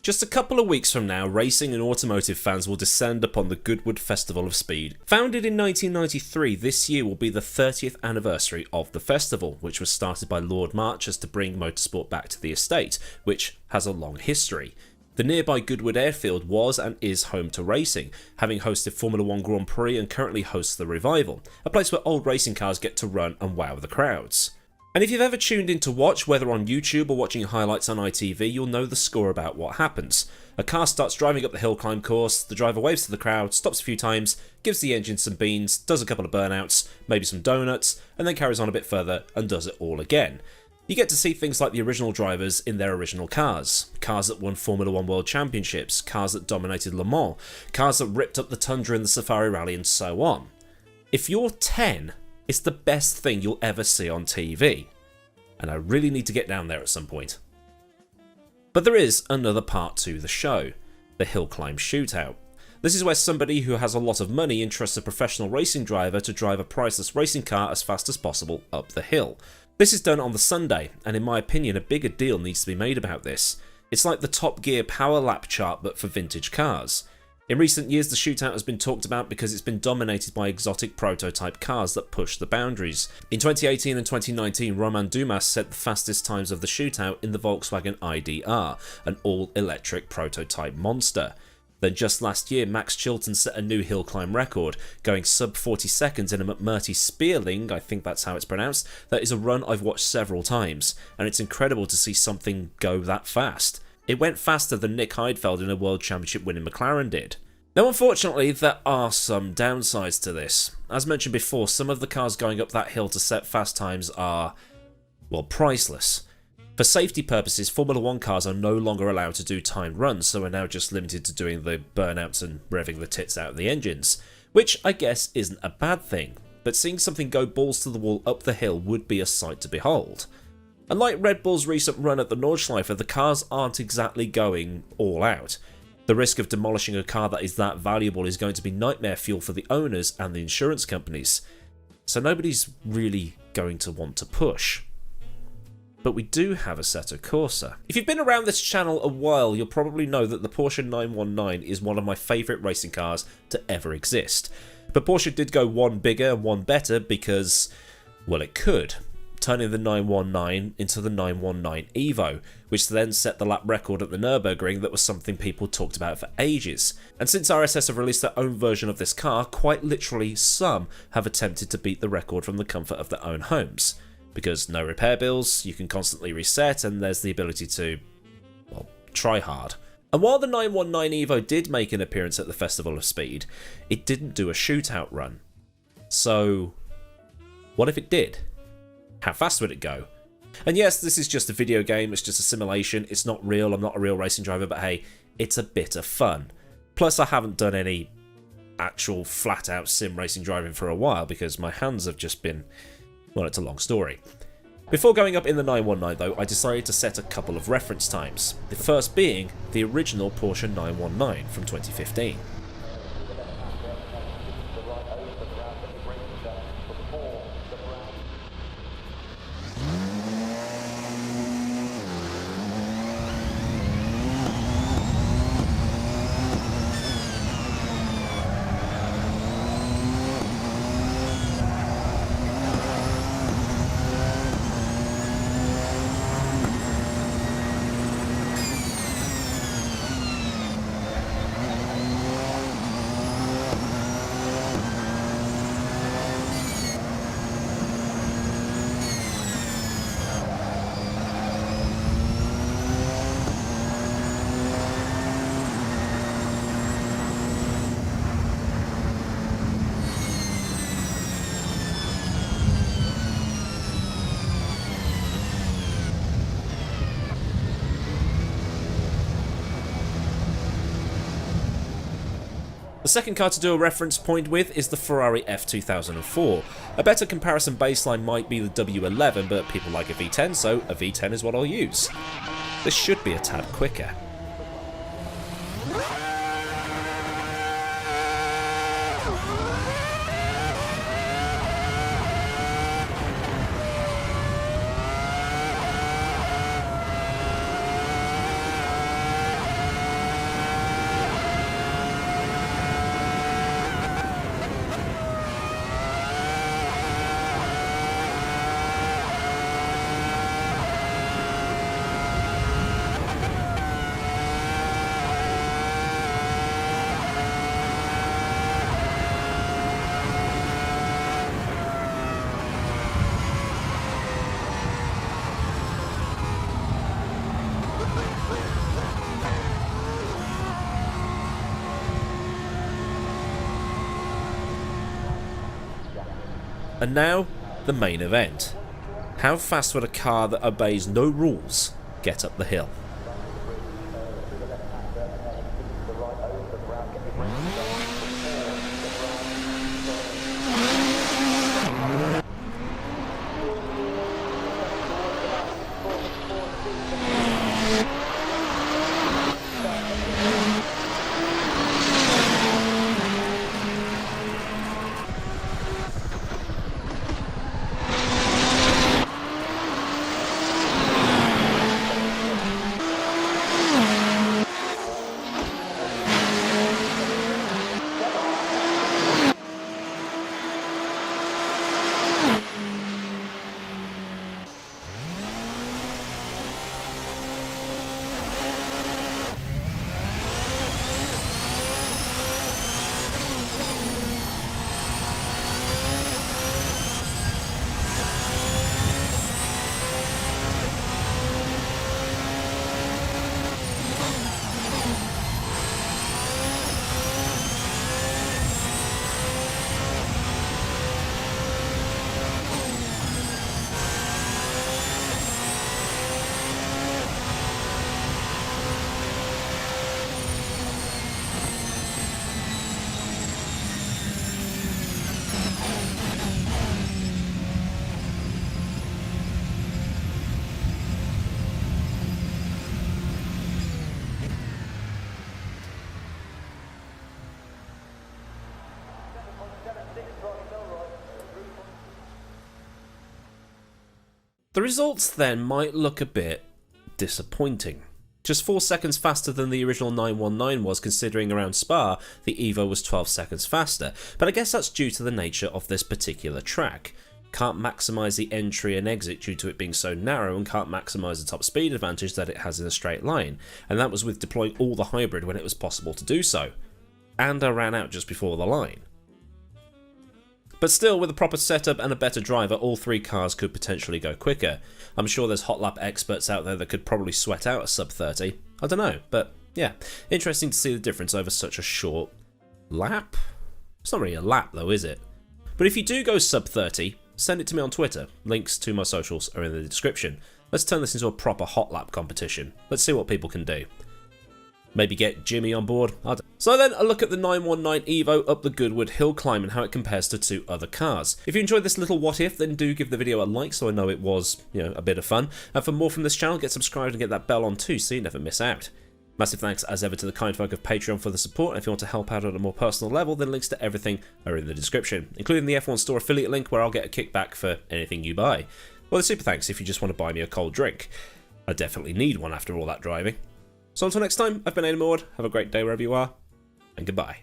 Just a couple of weeks from now, racing and automotive fans will descend upon the Goodwood Festival of Speed. Founded in 1993, this year will be the 30th anniversary of the festival, which was started by Lord Marchers to bring motorsport back to the estate, which has a long history. The nearby Goodwood airfield was and is home to racing, having hosted Formula 1 Grand Prix and currently hosts the Revival, a place where old racing cars get to run and wow the crowds. And if you've ever tuned in to watch, whether on YouTube or watching highlights on ITV, you'll know the score about what happens. A car starts driving up the hill climb course, the driver waves to the crowd, stops a few times, gives the engine some beans, does a couple of burnouts, maybe some donuts, and then carries on a bit further and does it all again. You get to see things like the original drivers in their original cars, cars that won Formula 1 World Championships, cars that dominated Le Mans, cars that ripped up the Tundra in the Safari Rally, and so on. If you're 10, it's the best thing you'll ever see on TV. And I really need to get down there at some point. But there is another part to the show, the hill climb shootout. This is where somebody who has a lot of money entrusts a professional racing driver to drive a priceless racing car as fast as possible up the hill. This is done on the Sunday, and in my opinion a bigger deal needs to be made about this. It's like the Top Gear power lap chart but for vintage cars. In recent years the shootout has been talked about because it's been dominated by exotic prototype cars that push the boundaries. In 2018 and 2019 Romain Dumas set the fastest times of the shootout in the Volkswagen IDR, an all-electric prototype monster. Then just last year Max Chilton set a new hill climb record, going sub 40 seconds in a McMurtry Spearling, I think that's how it's pronounced. That is a run I've watched several times, and it's incredible to see something go that fast. It went faster than Nick Heusinkveld in a World Championship winning McLaren did. Now unfortunately there are some downsides to this. As mentioned before, some of the cars going up that hill to set fast times are, well, priceless. For safety purposes, Formula 1 cars are no longer allowed to do timed runs, so are now just limited to doing the burnouts and revving the tits out of the engines, which I guess isn't a bad thing, but seeing something go balls to the wall up the hill would be a sight to behold. Unlike Red Bull's recent run at the Nordschleife, the cars aren't exactly going all out. The risk of demolishing a car that is that valuable is going to be nightmare fuel for the owners and the insurance companies, so nobody's really going to want to push. But we do have Assetto Corsa. If you've been around this channel a while, you'll probably know that the Porsche 919 is one of my favourite racing cars to ever exist. But Porsche did go one bigger and one better because, well, it could, turning the 919 into the 919 EVO, which then set the lap record at the Nürburgring that was something people talked about for ages. And since RSS have released their own version of this car, quite literally some have attempted to beat the record from the comfort of their own homes. Because no repair bills, you can constantly reset, and there's the ability to, well, try hard. And while the 919 EVO did make an appearance at the Festival of Speed, it didn't do a shootout run. So, what if it did? How fast would it go? And yes, this is just a video game, it's just a simulation, it's not real, I'm not a real racing driver, but hey, it's a bit of fun. Plus I haven't done any actual flat out sim racing driving for a while because my hands have just been, well, it's a long story. Before going up in the 919 though, I decided to set a couple of reference times, the first being the original Porsche 919 from 2015. The second car to do a reference point with is the Ferrari F2004. A better comparison baseline might be the W11, but people like a V10, so a V10 is what I'll use. This should be a tad quicker. And now, the main event. How fast would a car that obeys no rules get up the hill? The results then might look a bit disappointing. Just 4 seconds faster than the original 919 was, considering around Spa the EVO was 12 seconds faster, but I guess that's due to the nature of this particular track. Can't maximise the entry and exit due to it being so narrow, and can't maximise the top speed advantage that it has in a straight line, and that was with deploying all the hybrid when it was possible to do so. And I ran out just before the line. But still, with a proper setup and a better driver, all 3 cars could potentially go quicker. I'm sure there's hot lap experts out there that could probably sweat out a sub 30. I don't know, but yeah, interesting to see the difference over such a short lap? It's not really a lap though, is it? But if you do go sub 30, send it to me on Twitter. Links to my socials are in the description. Let's turn this into a proper hot lap competition. Let's see what people can do. Maybe get Jimmy on board. So then, a look at the 919 EVO up the Goodwood hill climb and how it compares to 2 other cars. If you enjoyed this little what if, then do give the video a like so I know it was, a bit of fun. And for more from this channel, get subscribed and get that bell on too so you never miss out. Massive thanks as ever to the kind folk of Patreon for the support, and if you want to help out at a more personal level, then links to everything are in the description, including the F1 store affiliate link where I'll get a kickback for anything you buy. Well, the super thanks if you just want to buy me a cold drink. I definitely need one after all that driving. So until next time, I've been AdmiralLaWind, have a great day wherever you are, and goodbye.